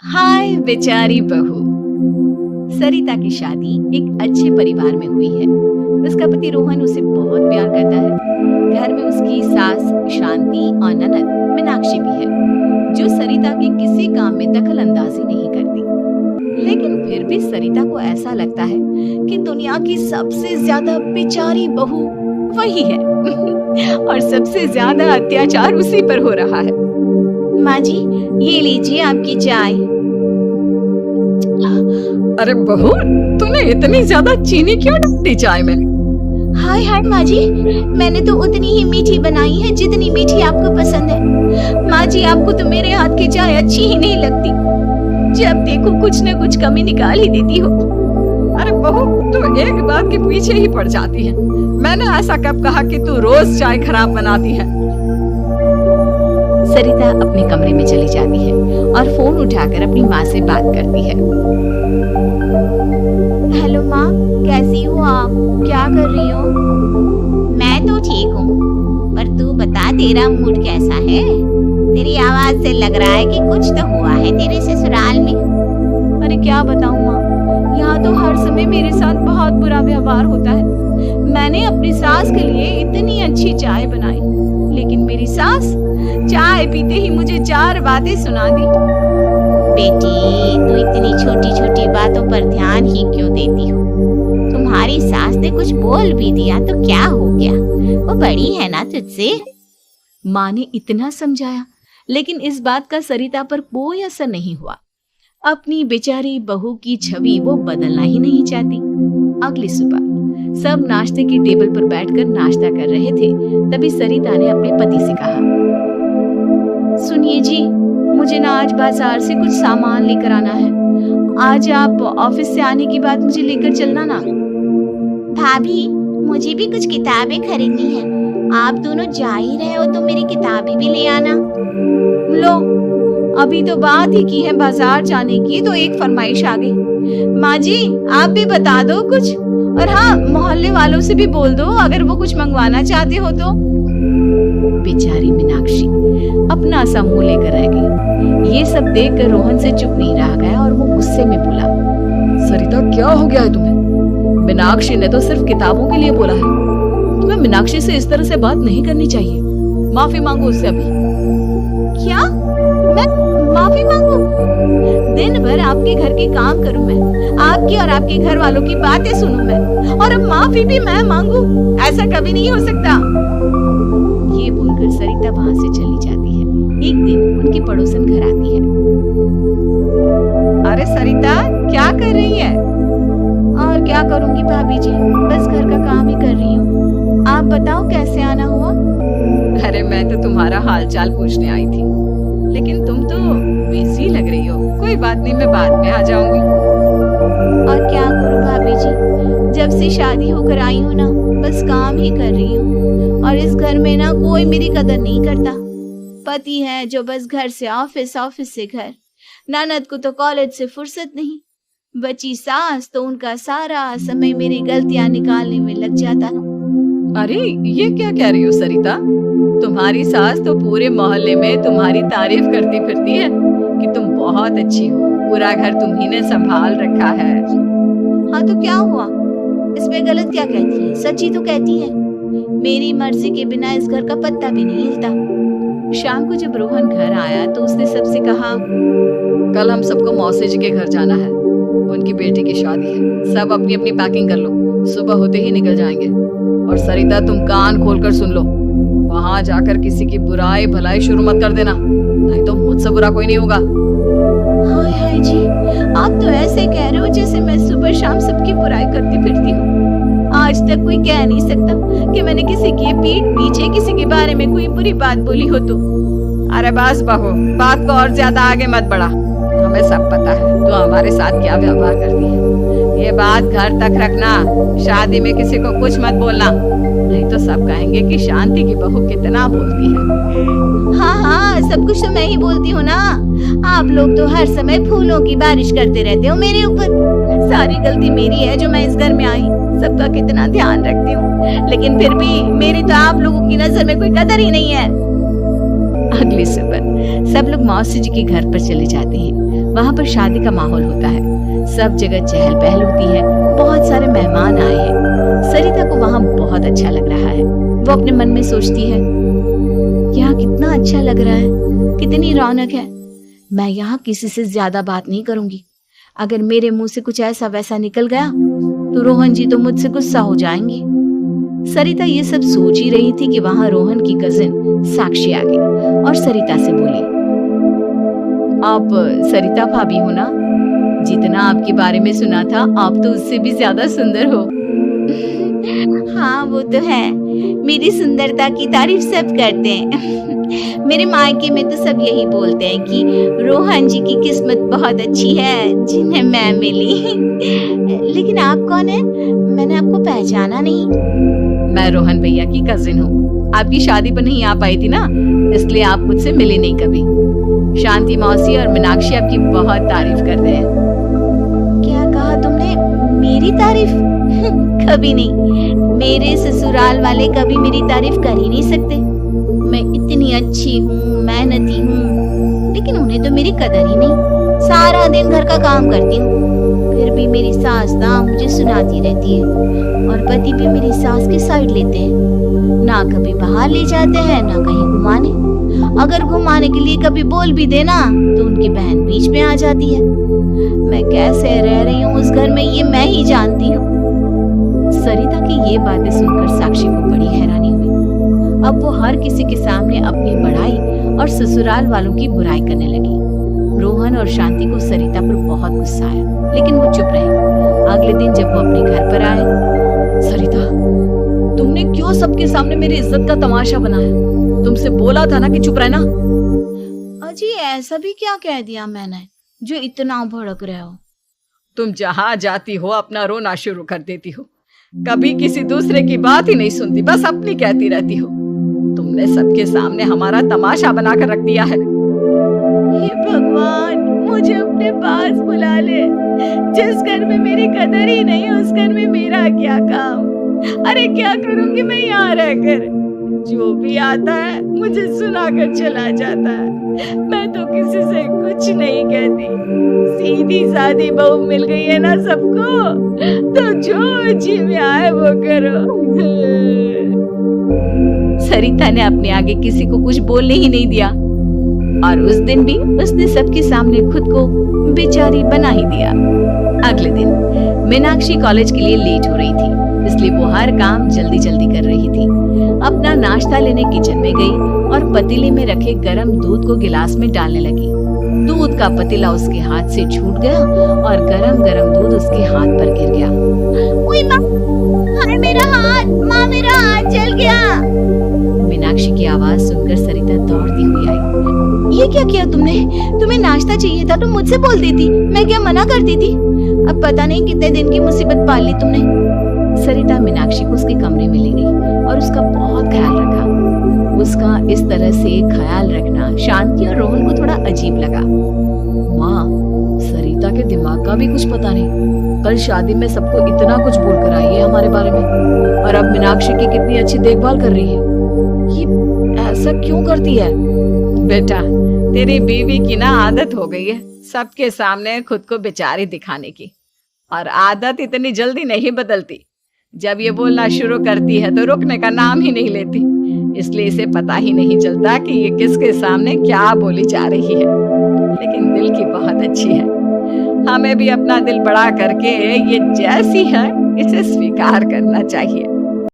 हाय बेचारी बहू। सरिता की शादी एक अच्छे परिवार में हुई है। उसका पति रोहन उसे बहुत प्यार करता है। घर में उसकी सास शांति और ननद मीनाक्षी भी है, जो सरिता के किसी काम में दखल अंदाजी नहीं करती। लेकिन फिर भी सरिता को ऐसा लगता है कि दुनिया की सबसे ज्यादा बेचारी बहू वही है और सबसे ज्यादा अत्याचार उसी पर हो रहा है। माँ जी, ये लीजिए आपकी चाय। अरे बहू, तूने इतनी ज्यादा चीनी क्यों डाली चाय में? हाय हाय माँ जी, मैंने तो उतनी ही मीठी बनाई है जितनी मीठी आपको पसंद है। माँ जी, आपको तो मेरे हाथ की चाय अच्छी ही नहीं लगती। जब देखो कुछ न कुछ कमी निकाल ही देती हो। अरे बहू, तू एक बात के पीछे ही पड़ जाती है। मैंने ऐसा कब कहा कि तू रोज चाय खराब बनाती है? सरिता अपने कमरे में चली जाती है और फोन उठाकर अपनी माँ से बात करती है। हेलो माँ, कैसी हो आप? क्या कर रही हो? मैं तो ठीक हूँ, पर तू बता तेरा मूड कैसा है? तेरी आवाज से लग रहा है कि कुछ तो हुआ है तेरे ससुराल में। अरे क्या बताऊँ माँ, यहाँ तो हर समय मेरे साथ बहुत बुरा व्यवहार होता है। मैंने अपनी सास के लिए इतनी अच्छी चाय बनाई, लेकिन मेरी सास चाय पीते ही मुझे 4 बातें सुना दी। बेटी, तू इतनी छोटी छोटी बातों पर ध्यान ही क्यों देती हो? तुम्हारी सास ने कुछ बोल भी दिया तो क्या हो गया? वो बड़ी है ना तुझसे। माँ ने इतना समझाया, लेकिन इस बात का सरिता पर कोई असर नहीं हुआ। अपनी बेचारी बहू की छवि वो बदलना ही नहीं चाहती। अगली सुबह सब नाश्ते की टेबल पर बैठकर नाश्ता कर रहे थे। तभी सरिता ने अपने पति से कहा, सुनिए जी, मुझे ना आज बाजार से कुछ सामान लेकर आना है। आज आप ऑफिस से आने के बाद मुझे लेकर चलना ना। भाभी, मुझे भी कुछ किताबें खरीदनी है। आप दोनों जा ही रहे हो तो मेरी किताबें भी ले आना। लो, अभी तो बात ही की है बाजार जाने की, तो एक फरमाइश आ गई। माँ जी, आप भी बता दो कुछ, और हाँ, मोहल्ले वालों से भी बोल दो अगर वो कुछ मंगवाना चाहते हो तो। बेचारी मीनाक्षी अपना सा मुंह लेकर रह गई। ये सब देखकर रोहन से चुप नहीं रह गया और वो गुस्से में बोला, सरिता, क्या हो गया है तुम्हें? मीनाक्षी ने तो सिर्फ किताबों के लिए बोला है। तुम्हें मीनाक्षी से इस तरह से बात नहीं करनी चाहिए। माफी मांगो उससे अभी। क्या? मैं माफी मांगू? दिन भर आपके घर के काम करूं मैं, आपकी और आपके घर वालों की बातें सुनूं मैं, और अब माफी भी मैं मांगू? ऐसा कभी नहीं हो सकता। ये बोलकर सरिता वहां से चली जाती है। एक दिन उनकी पड़ोसन घर आती है। अरे सरिता, क्या कर रही है? और क्या करूंगी भाभी जी, बस घर का काम ही कर रही हूँ। आप बताओ कैसे आना हुआ? अरे मैं तो तुम्हारा हालचाल पूछने आई थी, लेकिन तुम तो बिजी लग रही हो। कोई बात नहीं, मैं बाद में आ जाऊंगी। और क्या करूं भाभी जी, जब से शादी होकर आई हूँ ना, बस काम ही कर रही हूँ। और इस घर में ना कोई मेरी कदर नहीं करता। पति है जो बस घर से ऑफिस, ऑफिस से घर। ननद को तो कॉलेज से फुर्सत नहीं। बची सास तो उनका सारा समय मेरी गलतियां निकालने में लग जाता है। अरे ये क्या कह रही हो सरिता? तुम्हारी सास तो पूरे मोहल्ले में तुम्हारी तारीफ करती फिरती है कि तुम बहुत अच्छी हो, पूरा घर तुम्ही ने संभाल रखा है। हाँ तो क्या हुआ? इसमें गलत क्या कहती है? सच्ची तो कहती है। मेरी मर्जी के बिना इस घर का पत्ता भी नहीं हिलता। शाम को जब रोहन घर आया तो उसने सबसे कहा, कल हम सबको मौसी जी के घर जाना है। उनकी बेटी की शादी है। सब अपनी अपनी पैकिंग कर लो, सुबह होते ही निकल जाएंगे। और सरिता, तुम कान खोलकर सुन लो, वहां जाकर किसी की बुराई भलाई शुरू मत कर देना, नहीं तो मुझसे बुरा कोई नहीं होगा। हाय हाय जी, आप तो ऐसे कह रहे हो जैसे मैं सुबह शाम सबकी बुराई करती फिरती हूँ। आज तक कोई कह नहीं सकता कि मैंने किसी की पीठ पीछे किसी के बारे में कोई बुरी बात बोली हो तो। अरे बस बहू, बात को और ज्यादा आगे मत बढ़ा। हमें सब पता है तो हमारे साथ क्या व्यवहार करती है। ये बात घर तक रखना, शादी में किसी को कुछ मत बोलना, नहीं तो सब कहेंगे कि शांति की बहू कितना बोलती है। हाँ हाँ, सब कुछ तो मैं ही बोलती हूँ ना। आप लोग तो हर समय फूलों की बारिश करते रहते हो मेरे ऊपर। सारी गलती मेरी है जो मैं इस घर में आई, सबका कितना ध्यान रखती हूँ, लेकिन फिर भी मेरी तो आप लोगों की नजर में कोई कदर ही नहीं है। अगली सुबह सब लोग मौसी जी के घर पर चले जाते हैं। वहाँ पर शादी का माहौल होता है, सब जगह चहल पहल होती है, बहुत सारे मेहमान आए हैं। सरिता को वहाँ बहुत अच्छा लग रहा है। वो अपने मन में सोचती है, यहाँ कितना अच्छा लग रहा है, कितनी रौनक है। मैं यहाँ किसी से ज्यादा बात नहीं करूंगी। अगर मेरे मुंह से कुछ ऐसा वैसा निकल गया तो रोहन जी तो मुझसे गुस्सा हो जाएंगे। सरिता ये सब सोच ही रही थी कि वहां रोहन की कजिन साक्षी आ गई और सरिता से बोली, आप सरिता भाभी हो ना? जितना आपके बारे में सुना था, आप तो उससे भी ज्यादा सुंदर हो। हाँ वो तो है, मेरी सुंदरता की तारीफ सब करते हैं। मेरे मायके में तो सब यही बोलते हैं कि रोहन जी की किस्मत बहुत अच्छी है जिन्हें मैं मिली। लेकिन आप कौन है? मैंने आपको पहचाना नहीं। मैं रोहन भैया की कजिन हूँ। आपकी शादी पर नहीं आ पाई थी ना, इसलिए आप मुझसे मिले नहीं कभी। शांति मौसी और मीनाक्षी आपकी बहुत तारीफ करते हैं। क्या कहा तुमने? मेरी तारीफ? कभी नहीं। मेरे ससुराल वाले कभी मेरी तारीफ कर ही नहीं सकते। मैं इतनी अच्छी हूँ, मेहनती हूँ, लेकिन उन्हें तो मेरी कदर ही नहीं। सारा दिन घर का काम करती हूँ, फिर भी मेरी सास ना मुझे सुनाती रहती है और पति भी मेरी सास की साइड लेते हैं। ना कभी बाहर ले जाते हैं, ना कहीं घुमाने। अगर घुमाने के लिए कभी बोल भी देना तो उनकी बहन बीच में आ जाती है। मैं कैसे रह रही हूँ उस घर में, ये मैं ही जानती हूँ। सरिता की ये बातें सुनकर साक्षी को बड़ी हैरानी हुई। अब वो हर किसी के सामने अपनी बड़ाई और ससुराल वालों की बुराई करने लगी। रोहन और शांति को सरिता पर बहुत गुस्सा आया, लेकिन वो चुप रहे। अगले दिन जब वो अपने घर पर आए, सरिता, तुमने क्यों सबके सामने मेरी इज्जत का तमाशा बनाया? तुमसे बोला था ना कि चुप रहना। अजी ऐसा भी क्या कह दिया मैंने जो इतना भड़क रहे हो? तुम जहाँ जाती हो अपना रोना शुरू कर देती हो, कभी किसी दूसरे की बात ही नहीं सुनती, बस अपनी कहती रहती हो। तुमने सबके सामने हमारा तमाशा बनाकर रख दिया है। हे भगवान, मुझे अपने पास बुला ले। जिस घर में मेरी कदर ही नहीं, उस घर में मेरा क्या काम? अरे क्या करूंगी मैं यहाँ रहकर? जो भी आता है मुझे सुनाकर चला जाता है। मैं तो किसी से कुछ नहीं कहती। सीधी सादी बहू मिल गई है ना सबको, तो जो जी में आए वो करो। सरिता ने अपने आगे किसी को कुछ बोलने ही नहीं दिया और उस दिन भी उसने सबके सामने खुद को बेचारी बना ही दिया। अगले दिन मीनाक्षी कॉलेज के लिए लेट हो रही थी, इसलिए वो हर काम जल्दी जल्दी कर रही थी। अपना नाश्ता लेने किचन में गई और पतीले में रखे गरम दूध को गिलास में डालने लगी। दूध का पतीला उसके हाथ से छूट गया और गरम गरम दूध उसके हाथ पर गिर गया। ओए माँ, हाय मेरा हाथ, माँ मेरा हाथ जल गया। मीनाक्षी की आवाज सुनकर सरिता दौड़ती हुई आई। ये क्या किया तुमने? तुम्हें नाश्ता चाहिए था तो मुझसे बोल देती, मैं क्या मना करती थी? अब पता नहीं कितने दिन की मुसीबत पाल ली तुमने। सरिता मीनाक्षी को उसके कमरे में ले गई और उसका बहुत ख्याल रखा। उसका इस तरह से ख्याल रखना शांति और रोहन को थोड़ा अजीब लगा। माँ, सरिता के दिमाग का भी कुछ पता नहीं। कल शादी में सबको इतना कुछ बोल कर आई है हमारे बारे में, और अब मीनाक्षी की कितनी अच्छी देखभाल कर रही है। ये ऐसा क्यों करती है? बेटा, तेरी बीवी की ना आदत हो गई है सबके सामने खुद को बेचारी दिखाने की, और आदत इतनी जल्दी नहीं बदलती। जब ये बोलना शुरू करती है तो रुकने का नाम ही नहीं लेती, इसलिए इसे पता ही नहीं चलता कि ये किसके सामने क्या बोली जा रही है। लेकिन दिल की बहुत अच्छी है। हमें भी अपना दिल बड़ा करके ये जैसी है इसे स्वीकार करना चाहिए।